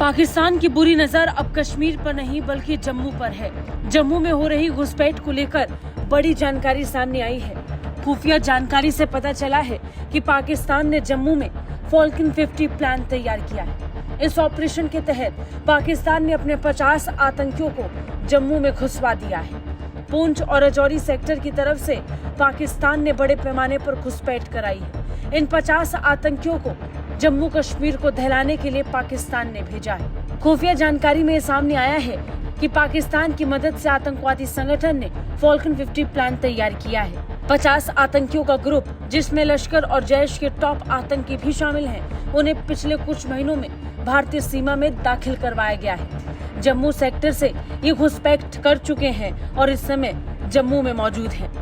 पाकिस्तान की बुरी नजर अब कश्मीर पर नहीं बल्कि जम्मू पर है। जम्मू में हो रही घुसपैठ को लेकर बड़ी जानकारी सामने आई है। खुफिया जानकारी से पता चला है कि पाकिस्तान ने जम्मू में फॉल्कन 50 प्लान तैयार किया है। इस ऑपरेशन के तहत पाकिस्तान ने अपने 50 आतंकियों को जम्मू में घुसवा दिया है। पूंछ और राजौरी सेक्टर की तरफ से पाकिस्तान ने बड़े पैमाने पर घुसपैठ कराई है। इन 50 आतंकियों को जम्मू कश्मीर को दहलाने के लिए पाकिस्तान ने भेजा है। खुफिया जानकारी में सामने आया है कि पाकिस्तान की मदद से आतंकवादी संगठन ने फॉल्कन 50 प्लान तैयार किया है। 50 आतंकियों का ग्रुप, जिसमें लश्कर और जैश के टॉप आतंकी भी शामिल हैं, उन्हें पिछले कुछ महीनों में भारतीय सीमा में दाखिल करवाया गया है। जम्मू सेक्टर से ये घुसपैठ कर चुके हैं और इस समय जम्मू में मौजूद हैं।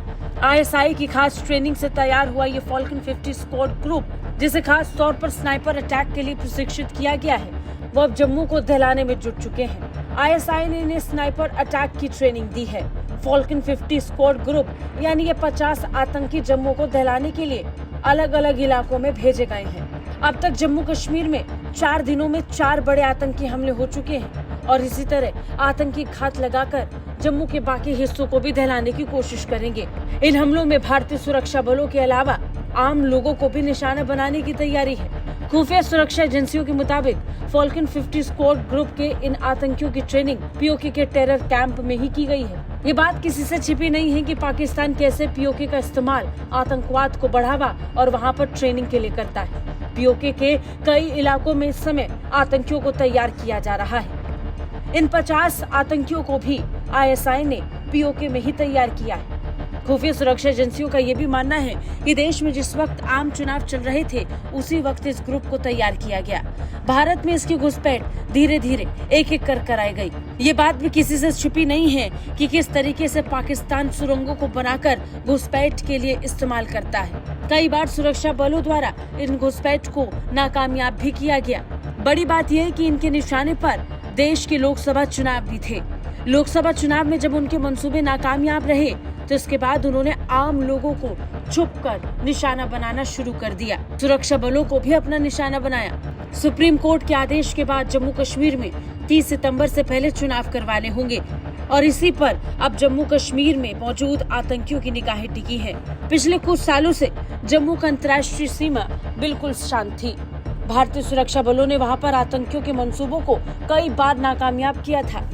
ISI की खास ट्रेनिंग से तैयार हुआ ये फॉल्कन 50 स्क्वाड ग्रुप, जिसे खास तौर पर स्नाइपर अटैक के लिए प्रशिक्षित किया गया है, वो अब जम्मू को दहलाने में जुट चुके हैं। ISI ने इन्हें स्नाइपर अटैक की ट्रेनिंग दी है। फॉल्कन 50 स्क्वाड ग्रुप यानी ये 50 आतंकी जम्मू को दहलाने के लिए अलग अलग इलाकों में भेजे गए हैं। अब तक जम्मू कश्मीर में 4 दिनों में 4 बड़े आतंकी हमले हो चुके हैं और इसी तरह आतंकी घात लगाकर जम्मू के बाकी हिस्सों को भी दहलाने की कोशिश करेंगे। इन हमलों में भारतीय सुरक्षा बलों के अलावा आम लोगों को भी निशाना बनाने की तैयारी है। खुफिया सुरक्षा एजेंसियों के मुताबिक फॉल्कन 50 स्क्वाड ग्रुप के इन आतंकियों की ट्रेनिंग POK के टेरर कैंप में ही की गई है। ये बात किसी से छिपी नहीं है कि पाकिस्तान कैसे POK का इस्तेमाल आतंकवाद को बढ़ावा और वहां पर ट्रेनिंग के लिए करता है। POK के कई इलाकों में इस समय आतंकियों को तैयार किया जा रहा है। इन 50 आतंकियों को भी ISI ने POK में ही तैयार किया है। खुफिया सुरक्षा एजेंसियों का ये भी मानना है कि देश में जिस वक्त आम चुनाव चल रहे थे, उसी वक्त इस ग्रुप को तैयार किया गया। भारत में इसकी घुसपैठ धीरे धीरे एक एक कर कराई गई। ये बात भी किसी से छिपी नहीं है कि किस तरीके से पाकिस्तान सुरंगों को बनाकर घुसपैठ के लिए इस्तेमाल करता है। कई बार सुरक्षा बलों द्वारा इन घुसपैठ को नाकामयाब भी किया गया। बड़ी बात यह है कि इनके निशाने पर देश के लोकसभा चुनाव भी थे। लोकसभा चुनाव में जब उनके मंसूबे नाकामयाब रहे, तो इसके बाद उन्होंने आम लोगों को छुपकर निशाना बनाना शुरू कर दिया। सुरक्षा बलों को भी अपना निशाना बनाया। सुप्रीम कोर्ट के आदेश के बाद जम्मू कश्मीर में 30 सितंबर से पहले चुनाव करवाने होंगे और इसी पर अब जम्मू कश्मीर में मौजूद आतंकियों की निगाहें टिकी हैं। पिछले कुछ सालों से जम्मू का अंतर्राष्ट्रीय सीमा बिल्कुल शांत थी। भारतीय सुरक्षा बलों ने वहां पर आतंकियों के मंसूबों को कई बार नाकामयाब किया था,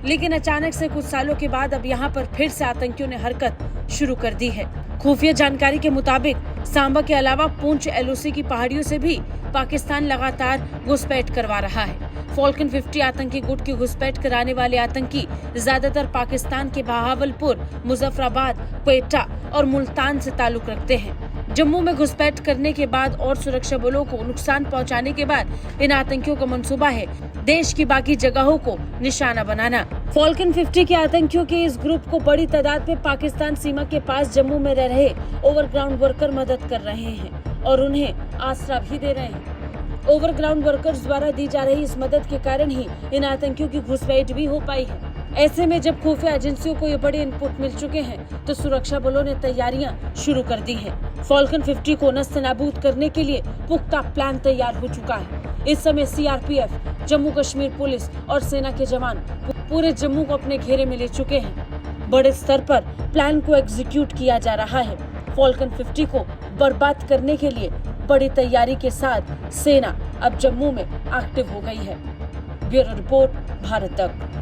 लेकिन अचानक से कुछ सालों के बाद अब यहाँ पर फिर से आतंकियों ने हरकत शुरू कर दी है। खुफिया जानकारी के मुताबिक सांबा के अलावा पूंछ LOC की पहाड़ियों से भी पाकिस्तान लगातार घुसपैठ करवा रहा है। फॉल्कन 50 आतंकी गुट की घुसपैठ कराने वाले आतंकी ज्यादातर पाकिस्तान के बहावलपुर, मुजफ्फराबाद, क्वेटा और मुल्तान से ताल्लुक रखते हैं। जम्मू में घुसपैठ करने के बाद और सुरक्षा बलों को नुकसान पहुंचाने के बाद इन आतंकियों का मंसूबा है देश की बाकी जगहों को निशाना बनाना। फॉल्कन 50 के आतंकियों के इस ग्रुप को बड़ी तादाद में पाकिस्तान सीमा के पास जम्मू में रह रहे ओवरग्राउंड वर्कर मदद कर रहे हैं और उन्हें आसरा भी दे रहे हैं। ओवरग्राउंड वर्कर्स द्वारा दी जा रही इस मदद के कारण ही इन आतंकियों की घुसपैठ भी हो पाई है। ऐसे में जब खुफिया एजेंसियों को ये बड़े इनपुट मिल चुके हैं, तो सुरक्षा बलों ने तैयारियां शुरू कर दी हैं। फॉल्कन 50 को नस्तानाबूद करने के लिए पुख्ता प्लान तैयार हो चुका है। इस समय CRPF, जम्मू कश्मीर पुलिस और सेना के जवान पूरे जम्मू को अपने घेरे में ले चुके हैं। बड़े स्तर पर प्लान को एग्जीक्यूट किया जा रहा है। फॉल्कन 50 को बर्बाद करने के लिए बड़ी तैयारी के साथ सेना अब जम्मू में एक्टिव हो गई है। ब्यूरो रिपोर्ट, भारत तक।